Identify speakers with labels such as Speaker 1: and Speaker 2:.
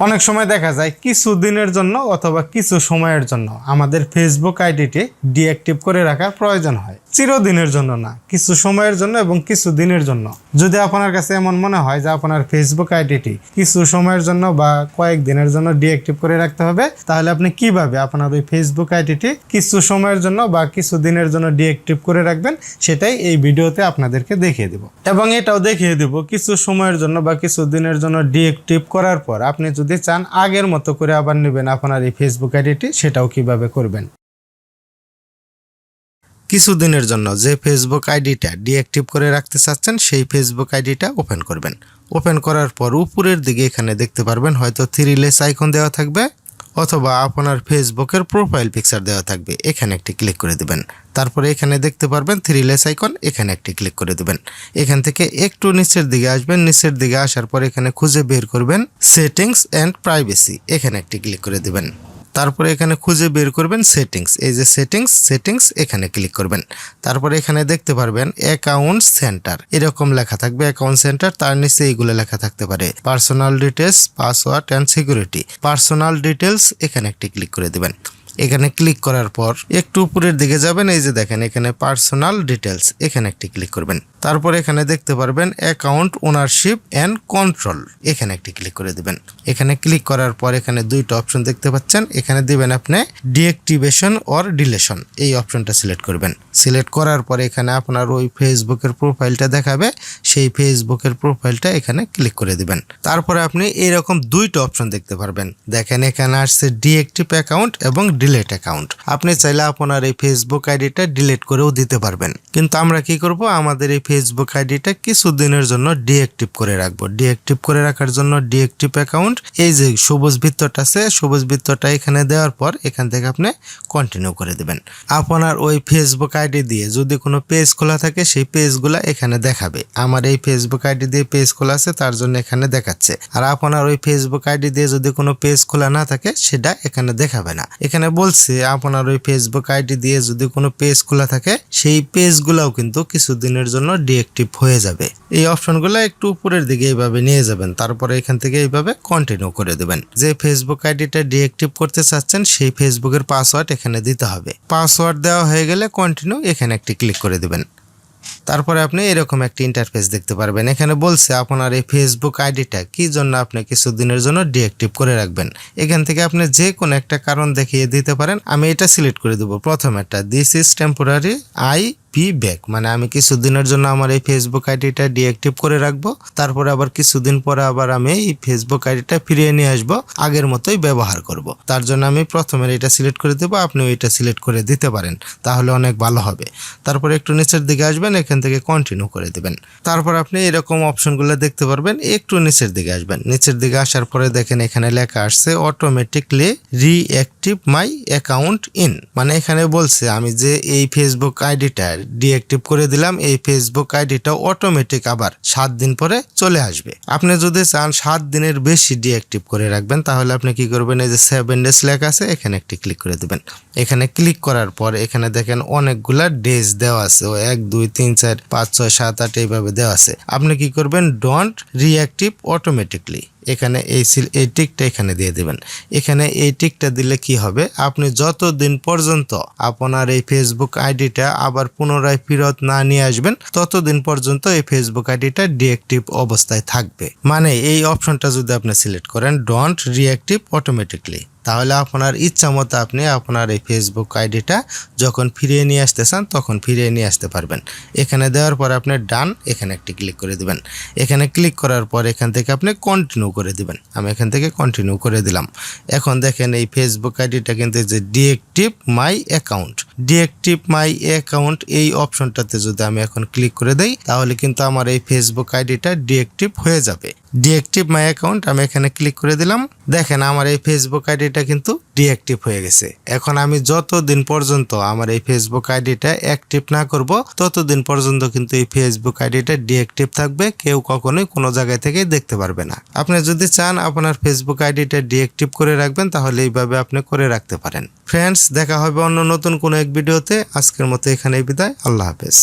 Speaker 1: অনেক সময় দেখা যায় কিছু দিনের জন্য অথবা কিছু সময়ের জন্য আমাদের ফেসবুক আইডিটি ডিঅ্যাক্টিভ করে রাখার প্রয়োজন হয়। চিরদিনের জন্য না, কিছু সময়ের জন্য এবং কিছু দিনের জন্য। যদি আপনার কাছে এমন মনে হয় যে আপনার ফেসবুক আইডিটি কিছু সময়ের জন্য বা কয়েক দিনের জন্য ডিঅ্যাক্টিভ করে রাখতে হবে, তাহলে আপনি কিভাবে আপনার ওই ফেসবুক আইডিটি কিছু সময়ের জন্য বা কিছু দিনের জন্য ডিঅ্যাক্টিভ করে রাখবেন সেটাই এই ভিডিওতে আপনাদেরকে দেখিয়ে দেব। এবং এটাও দেখিয়ে দেব কিছু সময়ের জন্য বা কিছু দিনের জন্য ডিঅ্যাক্টিভ করার পর আপনি যদি চান আগের মতো করে আবার নেবেন আপনার এই ফেসবুক আইডিটি, সেটাও কিভাবে করবেন। কিছুদিনের জন্য যে ফেসবুক আইডিটা ডিঅ্যাক্টিভ করে রাখতে চাচ্ছেন সেই ফেসবুক আইডিটা ওপেন করবেন। ওপেন করার পর উপরের দিকে এখানে দেখতে পারবেন হয়তো 3 লেস আইকন দেওয়া থাকবে অথবা আপনার ফেসবুকের প্রোফাইল পিকচার দেওয়া থাকবে, এখানে একটি ক্লিক করে দিবেন। তারপরে এখানে দেখতে পারবেন 3 লেস আইকন, এখানে একটি ক্লিক করে দিবেন। এখান থেকে একটু নিচের দিকে আসবেন, নিচের দিকে আসার পর এখানে খুঁজে বের করবেন সেটিংস অ্যান্ড প্রাইভেসি, এখানে একটি ক্লিক করে দিবেন। তারপরে এখানে খুঁজে বের করবেন সেটিংস, এই যে সেটিংস এখানে ক্লিক করবেন। তারপরে এখানে দেখতে পারবেন অ্যাকাউন্ট সেন্টার, এরকম লেখা থাকবে অ্যাকাউন্ট সেন্টার, তার নিচে এইগুলো লেখা থাকতে পারে personal details, password and security. Personal details এখানে একটি ক্লিক করে দিবেন। এখানে ক্লিক করার পর একটু উপরের দিকে যাবেন, এই যে দেখেন এখানে পার্সোনাল ডিটেলস, এখানে একটি ক্লিক করবেন। তারপর এখানে দেখতে পারবেন অ্যাকাউন্ট ওনারশিপ অ্যান্ড কন্ট্রোল, এখানে একটি ক্লিক করে দিবেন। এখানে ক্লিক করার পর এখানে দুইটা অপশন দেখতে পাচ্ছেন, এখানে দিবেন আপনি ডিঅ্যাক্টিভেশন অর ডিলেশন, এই অপশনটা সিলেক্ট করবেন। সিলেক্ট করার পরে এখানে আপনার ওই ফেসবুকের প্রোফাইলটা দেখাবে, সেই ফেসবুকের প্রোফাইলটা এখানে ক্লিক করে দিবেন। তারপরে আপনি এরকম দুইটা অপশন দেখতে পারবেন, দেখেন এখানে আসছে ডিঅ্যাক্টিভ অ্যাকাউন্ট এবং ডিলেট অ্যাকাউন্ট। আপনি চাইলে আপনার এই ফেসবুক আইডিটা ডিলিট করেও দিতে পারবেন, কিন্তু আমরা কি করব, আমাদের এই ফেসবুক আইডিটা কিছুদিনের জন্য ডিঅ্যাক্টিভ করে রাখবো। ডিঅ্যাক্টিভ করে রাখার জন্য ডিঅ্যাক্টিভ অ্যাকাউন্ট, এই যে সবুজ বৃত্তটা আছে, সবুজ বৃত্তটা এখানে দেওয়ার পর এখান থেকে আপনি কন্টিনিউ করে দিবেন। আপনার ওই ফেসবুক আইডি দিয়ে যদি কোনো পেজ খোলা থাকে সেই পেজগুলা এখানে দেখাবে। আমার এই ফেসবুক আইডি দিয়ে পেজ খোলা আছে তার জন্য এখানে দেখাচ্ছে। আর আপনার ওই ফেসবুক আইডি দিয়ে যদি কোনো পেজ খোলা না থাকে সেটা এখানে দেখাবে না। এখানে বলছে আপনার ওই ফেসবুক আইডি দিয়ে যদি কোনো পেজ খোলা থাকে সেই পেজগুলাও কিন্তু কিছুদিনের জন্য ডিঅ্যাক্টিভ হয়ে যাবে। এই অপশনগুলো একটু উপরের দিকে এইভাবে নিয়ে যাবেন, তারপরে এখান থেকে এইভাবে কন্টিনিউ করে দেবেন। যে ফেসবুক আইডিটা ডিঅ্যাক্টিভ করতে চাচ্ছেন সেই ফেসবুকের পাসওয়ার্ড এখানে দিতে হবে। পাসওয়ার্ড দেওয়া হয়ে গেলে কন্টিনিউ, এখানে একটি ক্লিক করে দেবেন। তারপরে আপনি এরকম একটি ইন্টারফেস দেখতে পারবেন। এখানে বলছে আপনার এই ফেসবুক আইডিটা কি জন্য আপনি কিছুদিনের জন্য ডিঅ্যাক্টিভ করে রাখবেন। এখান থেকে আপনি যে কোনো একটা কারণ দেখিয়ে দিতে পারেন। আমি এটা সিলেক্ট করে দেবো প্রথমেরটা, this is temporary I be back, মানে আমি কিছুদিনের জন্য আমার এই ফেসবুক আইডিটা ডিঅ্যাক্টিভ করে রাখবো, তারপরে আবার কিছুদিন পরে আবার আমি এই ফেসবুক আইডিটা ফিরিয়ে নিয়ে আসবো, আগের মতোই ব্যবহার করব। তার জন্য আমি প্রথমের এটা সিলেক্ট করে দেবো, আপনিও এটা সিলেক্ট করে দিতে পারেন, তাহলে অনেক ভালো হবে। তারপরে একটু নিচের দিকে আসবেন, এখান থেকে কন্টিনিউ করে দেবেন। তারপর আপনি এরকম অপশনগুলো দেখতে পারবেন, একটু নিচের দিকে আসবেন। নিচের দিকে আসার পরে দেখেন এখানে লেখা আসছে automatically reactive my account in, মানে এখানে বলছে আমি যে এই ফেসবুক আইডিটা ডিঅ্যাক্টিভ করে দিলাম, এই ফেসবুক আইডিটা অটোমেটিক আবার 7 দিন পরে চলে আসবে। আপনি যদি চান 7 দিনের বেশি ডিঅ্যাক্টিভ করে রাখবেন তাহলে আপনি কি করবেন, এই যে 7 ডেজ লেখা আছে এখানে একটি ক্লিক করে দিবেন। এখানে ক্লিক করার পর এখানে দেখেন অনেকগুলা ডেজ দেওয়া আছে, 1 2 3 4 5 6 7 8 এইভাবে দেওয়া আছে। আপনি কি করবেন, ডোন্ট রিঅ্যাক্টিভ অটোমেটিকলি, এখানে এই টিকটা এখানে দিয়ে দেবেন। এখানে এই টিকটা দিলে কি হবে, আপনি যতদিন পর্যন্ত আপনার এই ফেসবুক আইডিটা আবার পুনরায় ফেরত না নিয়ে আসবেন ততদিন পর্যন্ত এই ফেসবুক আইডিটা ডিঅ্যাক্টিভ অবস্থায় থাকবে। মানে এই অপশনটা যদি আপনি সিলেক্ট করেন ডোন্ট রিঅ্যাক্টিভ অটোমেটিকলি, তাহলে আপনার ইচ্ছা মতো আপনি আপনার এই ফেসবুক আইডিটা যখন ফিরিয়ে নিয়ে আসতে চান তখন ফিরিয়ে নিয়ে আসতে পারবেন। এখানে দেওয়ার পর আপনি ডান, এখানে একটি ক্লিক করে দিবেন। এখানে ক্লিক করার পর এখান থেকে আপনি কন্টিনিউ করে দিবেন। আমি এখান থেকে কন্টিনিউ করে দিলাম। এখন দেখেন এই ফেসবুক আইডিটা কিন্তু যে deactive my account, deactive my account এই অপশনটাতে যদি আমি এখন ক্লিক করে দেই তাহলে কিন্তু আমার এই ফেসবুক আইডিটা ডিঅ্যাক্টিভ হয়ে যাবে। ডিঅ্যাক্টিভ মাই অ্যাকাউন্ট আমি এখানে ক্লিক করে দিলাম। দেখেন আমার এই ফেসবুক আইডিটা কিন্তু ডিঅ্যাক্টিভ হয়ে গেছে। এখন আমি যতদিন পর্যন্ত আমার এই ফেসবুক আইডিটা অ্যাক্টিভ না করব ততদিন পর্যন্ত কিন্তু এই ফেসবুক আইডিটা ডিঅ্যাক্টিভ থাকবে, কেউ কখনোই কোনো জায়গায় থেকে দেখতে পারবে না। আপনি যদি চান আপনার ফেসবুক আইডিটা ডিঅ্যাক্টিভ করে রাখবেন তাহলে এইভাবে আপনি করে রাখতে পারেন। ফ্রেন্ডস, দেখা হবে অন্য নতুন কোনো এক ভিডিওতে। আজকের মতো এখানেই বিদায়, আল্লাহ হাফেজ।